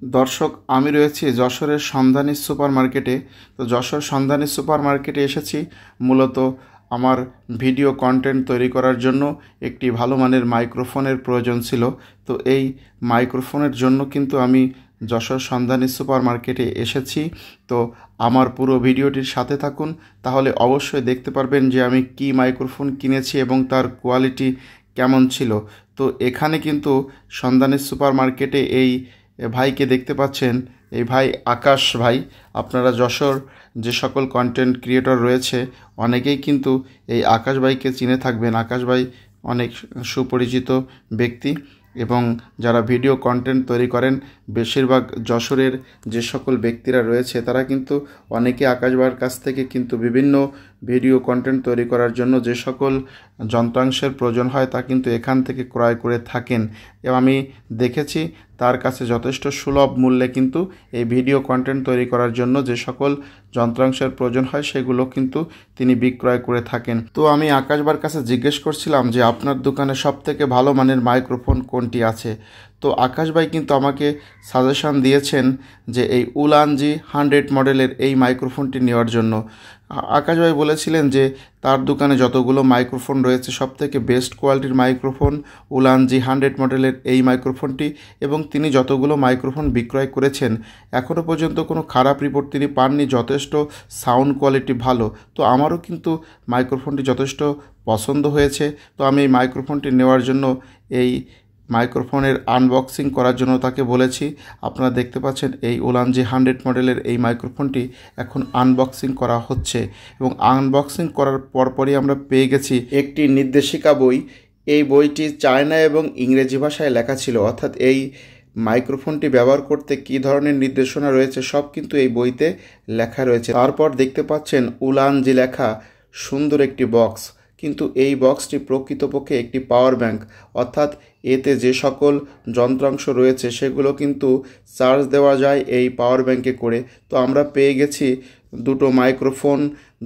দর্শক, আমি রয়েছি যশোরের সন্ধানী সুপার মার্কেটে। তো যশোর সন্ধানী সুপার মার্কেটে এসেছি মূলত আমার ভিডিও কন্টেন্ট তৈরি করার জন্য। একটি ভালো মানের মাইক্রোফোনের প্রয়োজন ছিল। তো এই মাইক্রোফোনের জন্য কিন্তু আমি যশোর সন্ধানী সুপার মার্কেটে এসেছি। তো আমার পুরো ভিডিওটির সাথে থাকুন, তাহলে অবশ্যই দেখতে পারবেন যে আমি কি মাইক্রোফোন কিনেছি এবং তার কোয়ালিটি কেমন ছিল। তো এখানে কিন্তু সন্ধানী সুপার মার্কেটে এই ভাইকে দেখতে পাচ্ছেন। এই ভাই আকাশ ভাই। আপনারা যশোর যে সকল কন্টেন্ট ক্রিয়েটর রয়েছে অনেকেই কিন্তু এই আকাশ ভাইকে চিনে থাকবেন। আকাশ ভাই অনেক সুপরিচিত ব্যক্তি এবং যারা ভিডিও কন্টেন্ট তৈরি করেন বেশিরভাগ যশোরের যে সকল ব্যক্তিরা রয়েছে তারা কিন্তু অনেকে আকাশ ভাইয়ের কাছ থেকে কিন্তু বিভিন্ন ভিডিও কন্টেন্ট তৈরি করার জন্য যে সকল যন্ত্রাংশের প্রয়োজন হয় তা কিন্তু এখান থেকে ক্রয় করে থাকেন। এবং আমি দেখেছি তার কাছে যথেষ্ট সুলভ মূল্যে কিন্তু এই ভিডিও কন্টেন্ট তৈরি করার জন্য যে সকল যন্ত্রাংশের প্রয়োজন হয় সেগুলো কিন্তু তিনি বিক্রয় করে থাকেন। তো আমি আকাশবার কাছে জিজ্ঞেস করছিলাম যে আপনার দোকানে সবথেকে ভালো মানের মাইক্রোফোন কোনটি আছে। তো আকাশ ভাই কিন্তু আমাকে সাজেশন দিয়েছেন যে এই উলানজি 100 মডেলের এই মাইক্রোফোনটি নেওয়ার জন্য। আকাশ ভাই বলেছিলেন যে তার দোকানে যতগুলো মাইক্রোফোন রয়েছে সবথেকে বেস্ট কোয়ালিটির মাইক্রোফোন উলানজি 100 মডেলের এই মাইক্রোফোনটি, এবং তিনি যতগুলো মাইক্রোফোন বিক্রয় করেছেন এখনও পর্যন্ত কোনো খারাপ রিপোর্ট তিনি পাননি। যথেষ্ট সাউন্ড কোয়ালিটি ভালো। তো আমারও কিন্তু মাইক্রোফোনটি যথেষ্ট পছন্দ হয়েছে। তো আমি এই মাইক্রোফোনটি নেওয়ার জন্য এই মাইক্রোফোনের আনবক্সিং করার জন্য তাকে বলেছি। আপনারা দেখতে পাচ্ছেন এই উলানজি 100 মডেলের এই মাইক্রোফোনটি এখন আনবক্সিং করা হচ্ছে, এবং আনবক্সিং করার পরপরই আমরা পেয়ে গেছি একটি নির্দেশিকা বই। এই বইটি চায়না এবং ইংরেজি ভাষায় লেখা ছিল, অর্থাৎ এই মাইক্রোফোনটি ব্যবহার করতে কী ধরনের নির্দেশনা রয়েছে সব কিন্তু এই বইতে লেখা রয়েছে। তারপর দেখতে পাচ্ছেন উলানজি লেখা সুন্দর একটি বক্স, কিন্তু এই বক্সটি প্রকৃতপক্ষে একটি পাওয়ার ব্যাংক, অর্থাৎ এতে যে সকল যন্ত্রাংশ রয়েছে সেগুলো কিন্তু চার্জ দেওয়া যায় এই পাওয়ার ব্যাংকে করে। তো আমরা পেয়ে গেছি দুটো মাইক্রোফোন,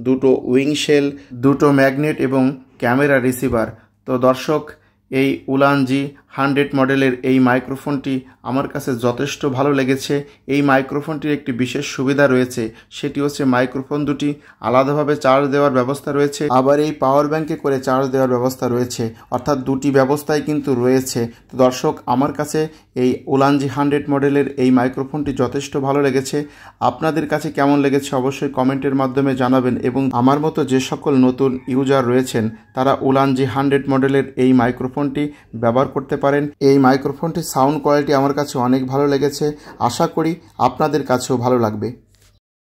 দুটো উইংশেল, দুটো ম্যাগনেট এবং ক্যামেরা রিসিভার। তো দর্শক, এই উলানজি 100 মডেলের এই মাইক্রোফোনটি আমার কাছে যথেষ্ট ভালো লেগেছে। এই মাইক্রোফোনটির একটি বিশেষ সুবিধা রয়েছে, সেটি হচ্ছে মাইক্রোফোন দুটি আলাদাভাবে চার্জ দেওয়ার ব্যবস্থা রয়েছে, আবার এই পাওয়ার ব্যাংকে করে চার্জ দেওয়ার ব্যবস্থা রয়েছে, অর্থাৎ দুটি ব্যবস্থাই কিন্তু রয়েছে। তো দর্শক, আমার কাছে এই উলানজি 100 মডেলের এই মাইক্রোফোনটি যথেষ্ট ভালো লেগেছে। আপনাদের কাছে কেমন লেগেছে অবশ্যই কমেন্টের মাধ্যমে জানাবেন, এবং আমার মতো যে সকল নতুন ইউজার রয়েছেন তারা উলানজি 100 মডেলের এই মাইক্রোফোনটি ব্যবহার করতে পারেন। এই মাইক্রোফোনটির সাউন্ড কোয়ালিটি আমার কাছে অনেক ভালো লেগেছে। আশা করি আপনাদের কাছেও ভালো লাগবে।